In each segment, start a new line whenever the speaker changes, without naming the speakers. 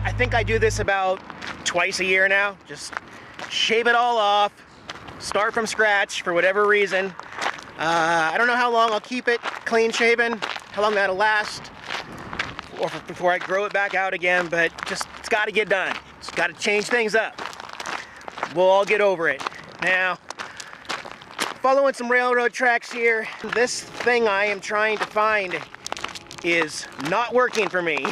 I think I do this about twice a year now. Just shave it all off, start from scratch for whatever reason. I don't know how long I'll keep it clean shaven, how long that'll last, or before I grow it back out again, but just, it's got to get done. It's got to change things up. We'll all get over it. Now, following some railroad tracks here, this thing I am trying to find is not working for me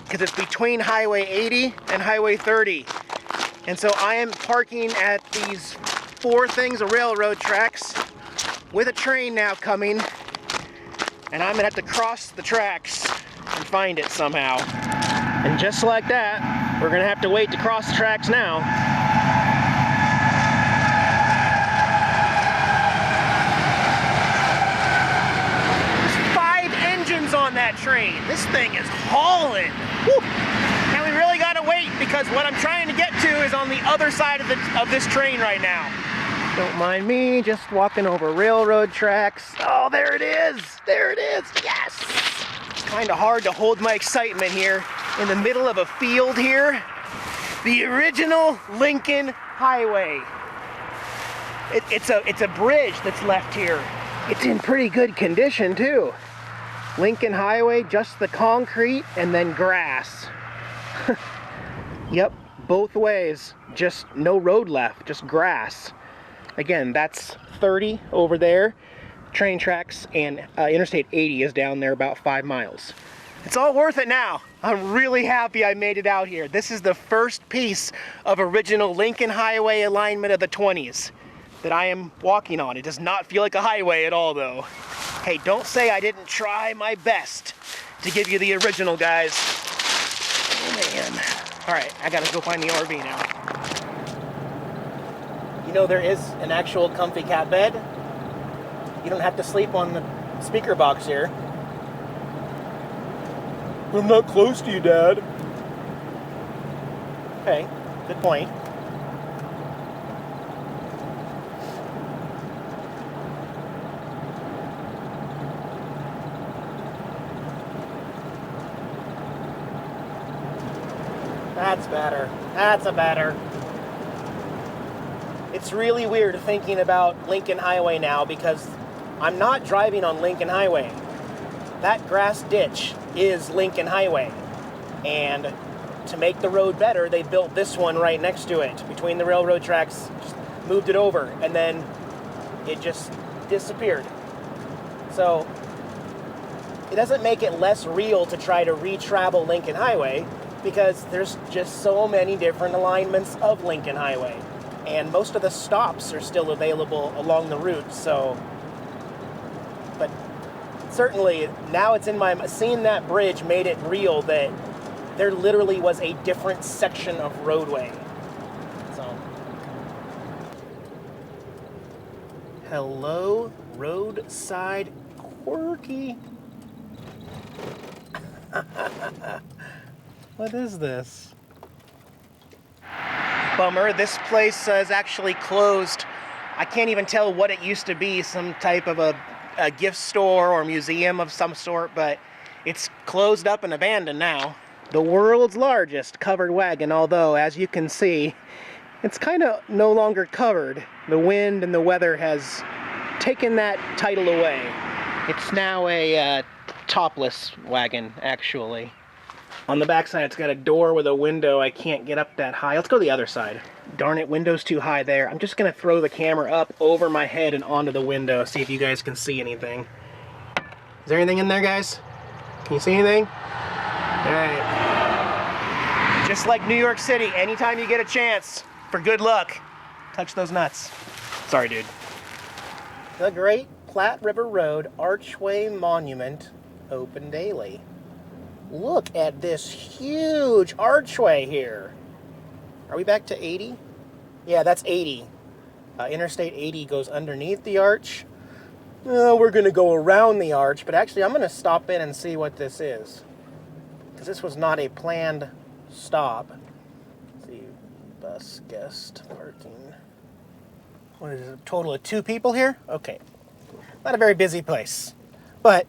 because it's between Highway 80 and Highway 30. And so I am parking at these 4 things of railroad tracks with a train now coming, and I'm gonna have to cross the tracks and find it somehow. And just like that, we're gonna have to wait to cross the tracks now. There's 5 engines on that train. This thing is hauling. Woo. And we really gotta wait because what I'm trying to get to is on the other side of this train right now. Don't mind me, just walking over railroad tracks. Oh, there it is! There it is! Yes! It's kind of hard to hold my excitement here in the middle of a field here. The original Lincoln Highway. It's a bridge that's left here. It's in pretty good condition too. Lincoln Highway, just the concrete and then grass. Yep, both ways. Just no road left, just grass. Again, that's 30 over there, train tracks, and Interstate 80 is down there about 5 miles. It's all worth it now. I'm really happy I made it out here. This is the first piece of original Lincoln Highway alignment of the 20s that I am walking on. It does not feel like a highway at all though. Hey, don't say I didn't try my best to give you the original, guys. Oh man. All right, I gotta go find the RV now. You know, there is an actual comfy cat bed. You don't have to sleep on the speaker box here. I'm not close to you, Dad. Okay, good point. That's better. That's a better. It's really weird thinking about Lincoln Highway now because I'm not driving on Lincoln Highway. That grass ditch is Lincoln Highway. And to make the road better, they built this one right next to it. Between the railroad tracks, just moved it over, and then it just disappeared. So it doesn't make it less real to try to re-travel Lincoln Highway because there's just so many different alignments of Lincoln Highway. And most of the stops are still available along the route, so. But certainly, now it's in my, seeing that bridge made it real that there literally was a different section of roadway. So. Hello, roadside quirky. What is this? Bummer, this place is actually closed. I can't even tell what it used to be, some type of a gift store or museum of some sort, but it's closed up and abandoned now. The world's largest covered wagon, although as you can see, it's kind of no longer covered. The wind and the weather has taken that title away. It's now a topless wagon, actually. On the back side, it's got a door with a window. I can't get up that high. Let's go to the other side. Darn it, window's too high there. I'm just gonna throw the camera up over my head and onto the window, see if you guys can see anything. Is there anything in there, guys? Can you see anything? All right. Just like New York City, anytime you get a chance, for good luck, touch those nuts. Sorry, dude. The Great Platte River Road Archway Monument, open daily. Look at this huge archway here. Are we back to 80? Yeah, that's 80. Interstate 80 goes underneath the arch. We're going to go around the arch, but actually I'm going to stop in and see what this is. Because this was not a planned stop. Let's see, bus guest parking. What is it, a total of 2 people here? Okay. Not a very busy place. But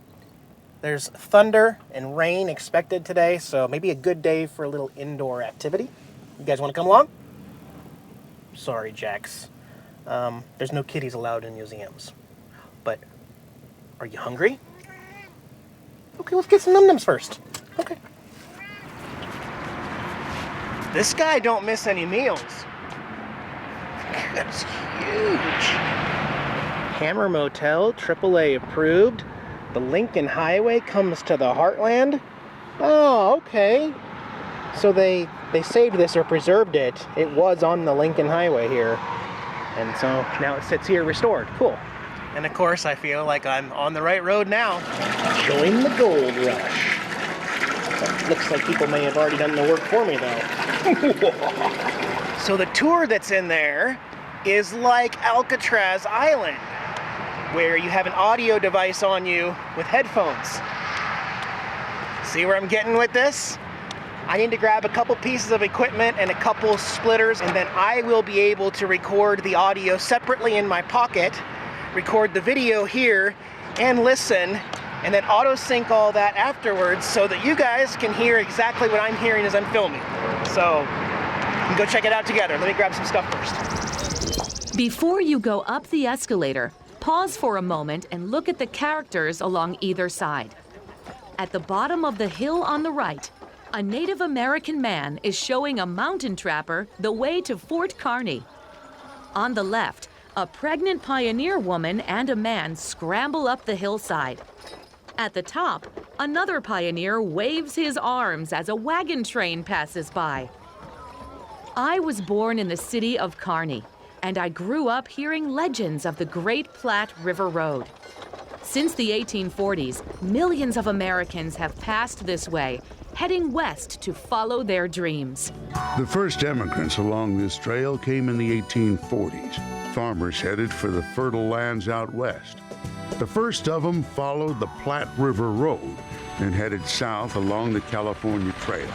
There's thunder and rain expected today, so maybe a good day for a little indoor activity. You guys want to come along? Sorry, Jax. There's no kitties allowed in museums. But are you hungry? Okay, let's get some num-nums first. Okay. This guy don't miss any meals. That's huge. Hammer Motel, AAA approved. The Lincoln Highway comes to the Heartland. Oh, okay. So they saved this or preserved it. It was on the Lincoln Highway here. And so now it sits here restored. Cool. And of course, I feel like I'm on the right road now. Join the gold rush. That looks like people may have already done the work for me, though. So the tour that's in there is like Alcatraz Island, where you have an audio device on you with headphones. See where I'm getting with this? I need to grab a couple pieces of equipment and a couple splitters, and then I will be able to record the audio separately in my pocket, record the video here, and listen, and then auto-sync all that afterwards so that you guys can hear exactly what I'm hearing as I'm filming. So, we can go check it out together. Let me grab some stuff first.
Before you go up the escalator, pause for a moment and look at the characters along either side. At the bottom of the hill on the right, a Native American man is showing a mountain trapper the way to Fort Kearny. On the left, a pregnant pioneer woman and a man scramble up the hillside. At the top, another pioneer waves his arms as a wagon train passes by. I was born in the city of Kearny, and I grew up hearing legends of the Great Platte River Road. Since the 1840s, millions of Americans have passed this way, heading west to follow their dreams.
The first immigrants along this trail came in the 1840s. Farmers headed for the fertile lands out west. The first of them followed the Platte River Road and headed south along the California Trail.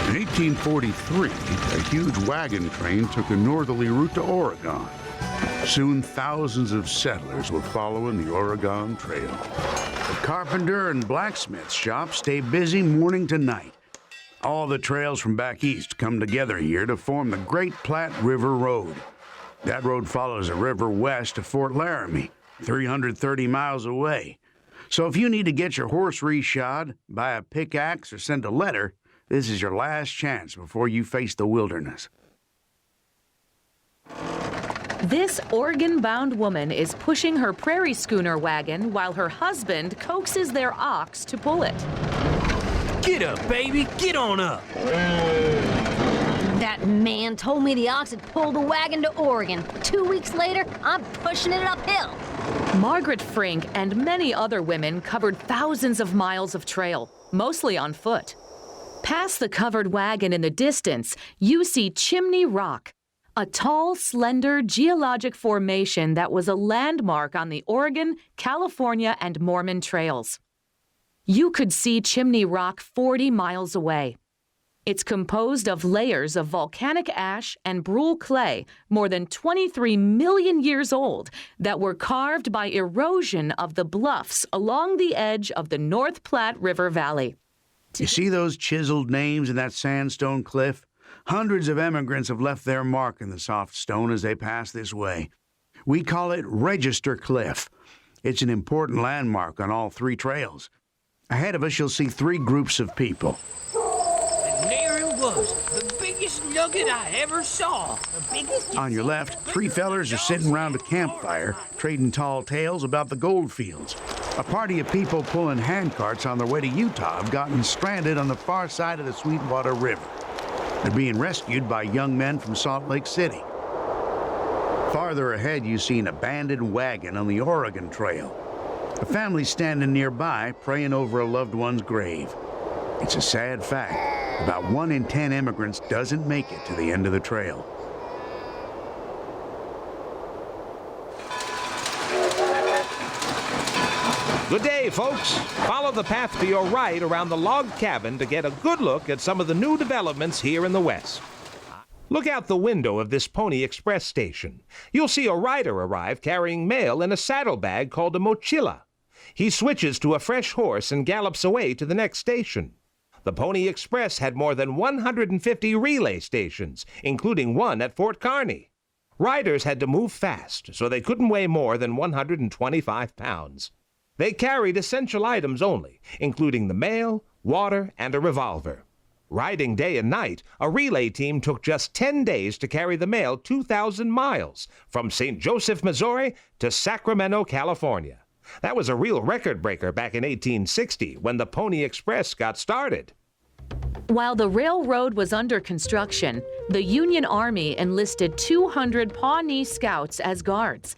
In 1843, a huge wagon train took a northerly route to Oregon. Soon, thousands of settlers were following the Oregon Trail. The carpenter and blacksmith shops stay busy morning to night. All the trails from back east come together here to form the Great Platte River Road. That road follows the river west to Fort Laramie, 330 miles away. So if you need to get your horse reshod, buy a pickaxe, or send a letter, this is your last chance before you face the wilderness.
This Oregon-bound woman is pushing her prairie schooner wagon while her husband coaxes their ox to pull it.
Get up, baby, get on up.
That man told me the ox had pulled the wagon to Oregon. 2 weeks later, I'm pushing it uphill.
Margaret Frink and many other women covered thousands of miles of trail, mostly on foot. Past the covered wagon in the distance, you see Chimney Rock, a tall, slender geologic formation that was a landmark on the Oregon, California, and Mormon trails. You could see Chimney Rock 40 miles away. It's composed of layers of volcanic ash and brule clay more than 23 million years old that were carved by erosion of the bluffs along the edge of the North Platte River Valley.
You see those chiseled names in that sandstone cliff? Hundreds of immigrants have left their mark in the soft stone as they pass this way. We call it Register Cliff. It's an important landmark on all three trails. Ahead of us, you'll see three groups of people.
And there it was, the biggest nugget I ever saw. The biggest.
On your left, three fellers are sitting around a campfire, trading tall tales about the gold fields. A party of people pulling handcarts on their way to Utah have gotten stranded on the far side of the Sweetwater River. They're being rescued by young men from Salt Lake City. Farther ahead, you see an abandoned wagon on the Oregon Trail. A family standing nearby praying over a loved one's grave. It's a sad fact. About 1 in 10 immigrants doesn't make it to the end of the trail.
Good day, folks. Follow the path to your right around the log cabin to get a good look at some of the new developments here in the West. Look out the window of this Pony Express station. You'll see a rider arrive carrying mail in a saddlebag called a mochila. He switches to a fresh horse and gallops away to the next station. The Pony Express had more than 150 relay stations, including one at Fort Kearny. Riders had to move fast, so they couldn't weigh more than 125 pounds. They carried essential items only, including the mail, water, and a revolver. Riding day and night, a relay team took just 10 days to carry the mail 2,000 miles from St. Joseph, Missouri to Sacramento, California. That was a real record breaker back in 1860 when the Pony Express got started.
While the railroad was under construction, the Union Army enlisted 200 Pawnee Scouts as guards.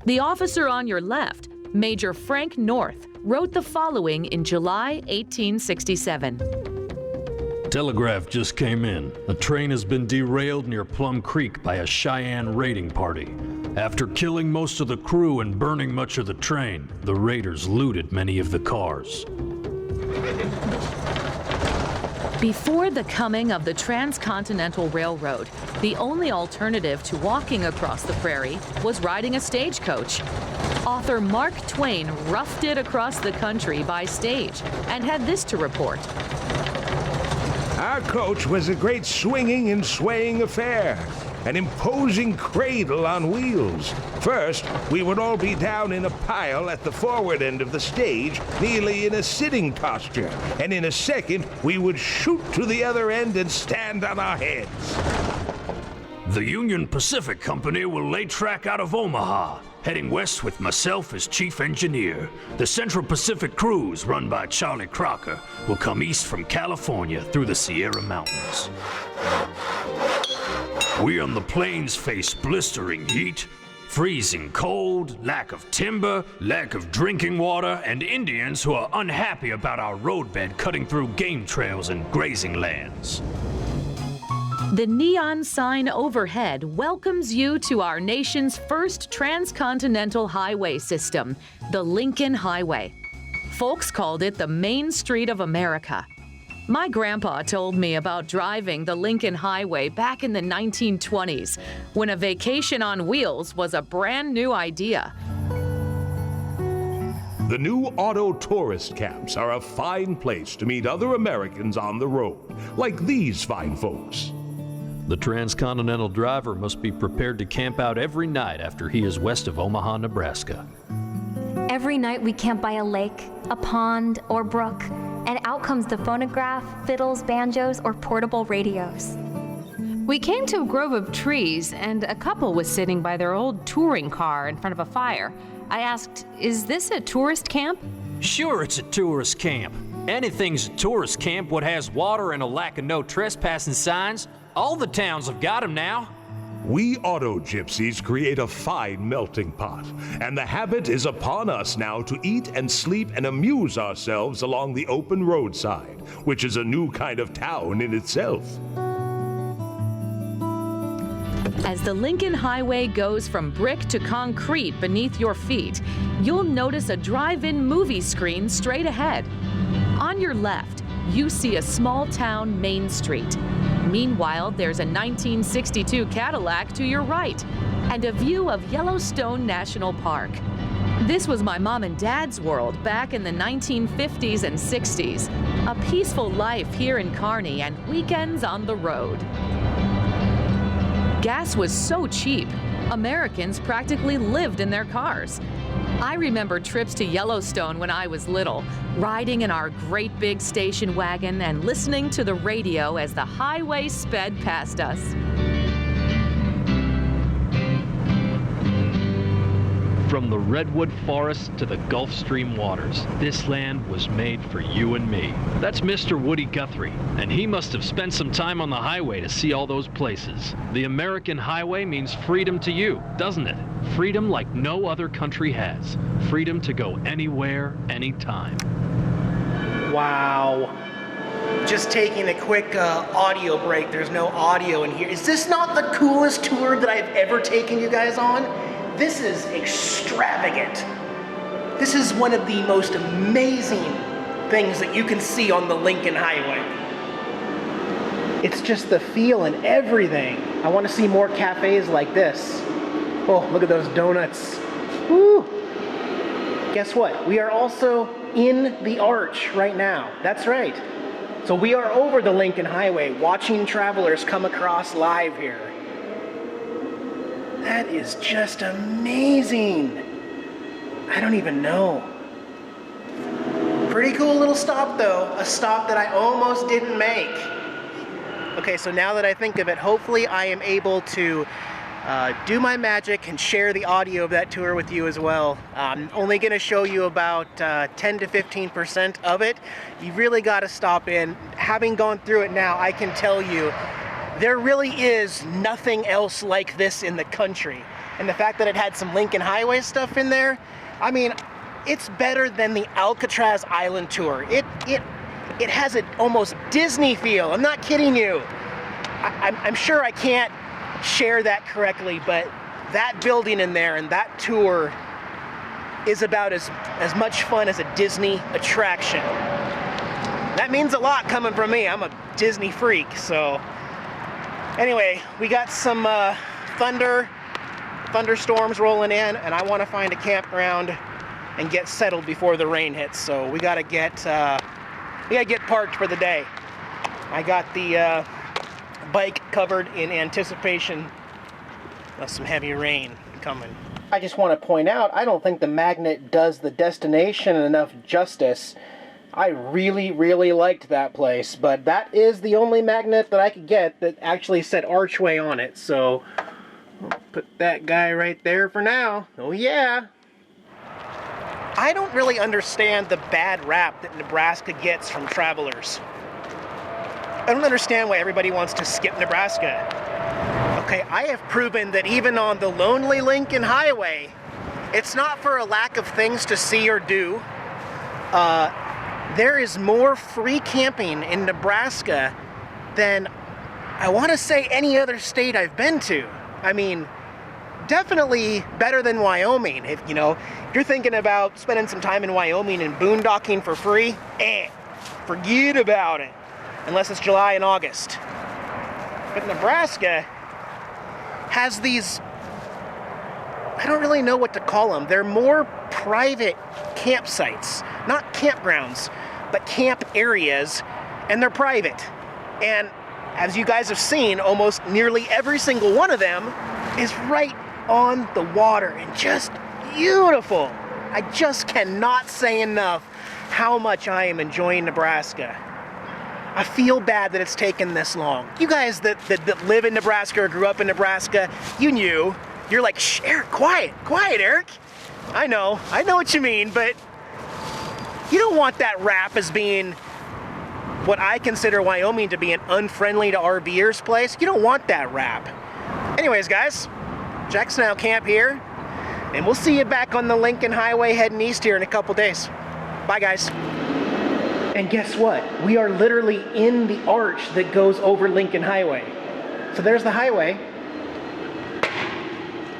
The officer on your left, Major Frank North, wrote the following in July 1867.
Telegraph just came in. A train has been derailed near Plum Creek by a Cheyenne raiding party. After killing most of the crew and burning much of the train, the raiders looted many of the cars.
Before the coming of the Transcontinental Railroad, the only alternative to walking across the prairie was riding a stagecoach. Author Mark Twain roughed it across the country by stage and had this to report.
Our coach was a great swinging and swaying affair, an imposing cradle on wheels. First, we would all be down in a pile at the forward end of the stage, nearly in a sitting posture, and in a second, we would shoot to the other end and stand on our heads.
The Union Pacific Company will lay track out of Omaha, heading west with myself as chief engineer. The Central Pacific Cruise, run by Charlie Crocker, will come east from California through the Sierra Mountains. We on the plains face blistering heat, freezing cold, lack of timber, lack of drinking water, and Indians who are unhappy about our roadbed cutting through game trails and grazing lands.
The neon sign overhead welcomes you to our nation's first transcontinental highway system, the Lincoln Highway. Folks called it the Main Street of America. My grandpa told me about driving the Lincoln Highway back in the 1920s, when a vacation on wheels was a brand new idea.
The new auto tourist camps are a fine place to meet other Americans on the road, like these fine folks.
The transcontinental driver must be prepared to camp out every night after he is west of Omaha, Nebraska.
Every night we camp by a lake, a pond, or brook, and out comes the phonograph, fiddles, banjos, or portable radios.
We came to a grove of trees, and a couple was sitting by their old touring car in front of a fire. I asked, "Is this a tourist camp?"
Sure, it's a tourist camp. Anything's a tourist camp what has water and a lack of no trespassing signs. All the towns have got them now.
We auto gypsies create a fine melting pot, and the habit is upon us now to eat and sleep and amuse ourselves along the open roadside, which is a new kind of town in itself.
As the Lincoln Highway goes from brick to concrete beneath your feet, you'll notice a drive-in movie screen straight ahead. On your left, you see a small-town Main Street. Meanwhile, there's a 1962 Cadillac to your right and a view of Yellowstone National Park. This was my mom and dad's world back in the 1950s and 60s. A peaceful life here in Kearny and weekends on the road. Gas was so cheap, Americans practically lived in their cars. I remember trips to Yellowstone when I was little, riding in our great big station wagon and listening to the radio as the highway sped past us.
From the redwood forest to the Gulf Stream waters, this land was made for you and me. That's Mr. Woody Guthrie, and he must have spent some time on the highway to see all those places. The American highway means freedom to you, doesn't it? Freedom like no other country has. Freedom to go anywhere, anytime.
Wow. Just taking a quick audio break. There's no audio in here. Is this not the coolest tour that I've ever taken you guys on? This is extravagant. This is one of the most amazing things that you can see on the Lincoln Highway. It's just the feel and everything. I want to see more cafes like this. Oh, look at those donuts. Woo! guess what? We are also in the arch right now. That's right. So we are over the Lincoln Highway, watching travelers come across live here. That is just amazing. I don't even know. Pretty cool little stop though, a stop that I almost didn't make. Okay, so now that I think of it, hopefully I am able to do my magic and share the audio of that tour with you as well. I'm only going to show you about 10 to 15% of it. You really got to stop in. Having gone through it now, I can tell you there really is nothing else like this in the country. And the fact that it had some Lincoln Highway stuff in there, I mean, it's better than the Alcatraz Island tour. It has an almost Disney feel. I'm not kidding you. I'm sure I can't share that correctly, but that building in there and that tour is about as much fun as a Disney attraction. That means a lot coming from me. I'm a Disney freak. So anyway, we got some thunderstorms rolling in, and I want to find a campground and get settled before the rain hits. So we gotta get parked for the day. I got the bike covered in anticipation of some heavy rain coming. I just want to point out, I don't think the magnet does the destination enough justice. I really, really liked that place, but that is the only magnet that I could get that actually said Archway on it, so I'll put that guy right there for now. Oh yeah! I don't really understand the bad rap that Nebraska gets from travelers. I don't understand why everybody wants to skip Nebraska. Okay, I have proven that even on the lonely Lincoln Highway, it's not for a lack of things to see or do. There is more free camping in Nebraska than, I want to say, any other state I've been to. I mean, definitely better than Wyoming. If you're thinking about spending some time in Wyoming and boondocking for free, forget about it. Unless it's July and August. But Nebraska has these, I don't really know what to call them. They're more private campsites, not campgrounds, but camp areas, and they're private. And as you guys have seen, almost nearly every single one of them is right on the water and just beautiful. I just cannot say enough how much I am enjoying Nebraska. I feel bad that it's taken this long. You guys that live in Nebraska or grew up in Nebraska, you knew. You're like, shh, Eric, quiet, Eric. I know what you mean, but you don't want that rap as being what I consider Wyoming to be an unfriendly to RVers place. You don't want that rap. Anyways, guys, Jack Snell Camp here, and we'll see you back on the Lincoln Highway heading east here in a couple days. Bye, guys. And guess what? We are literally in the arch that goes over Lincoln Highway. So there's the highway.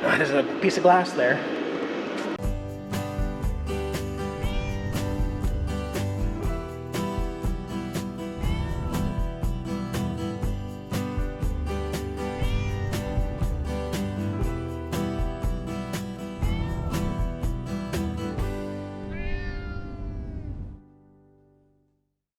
Oh, there's a piece of glass there.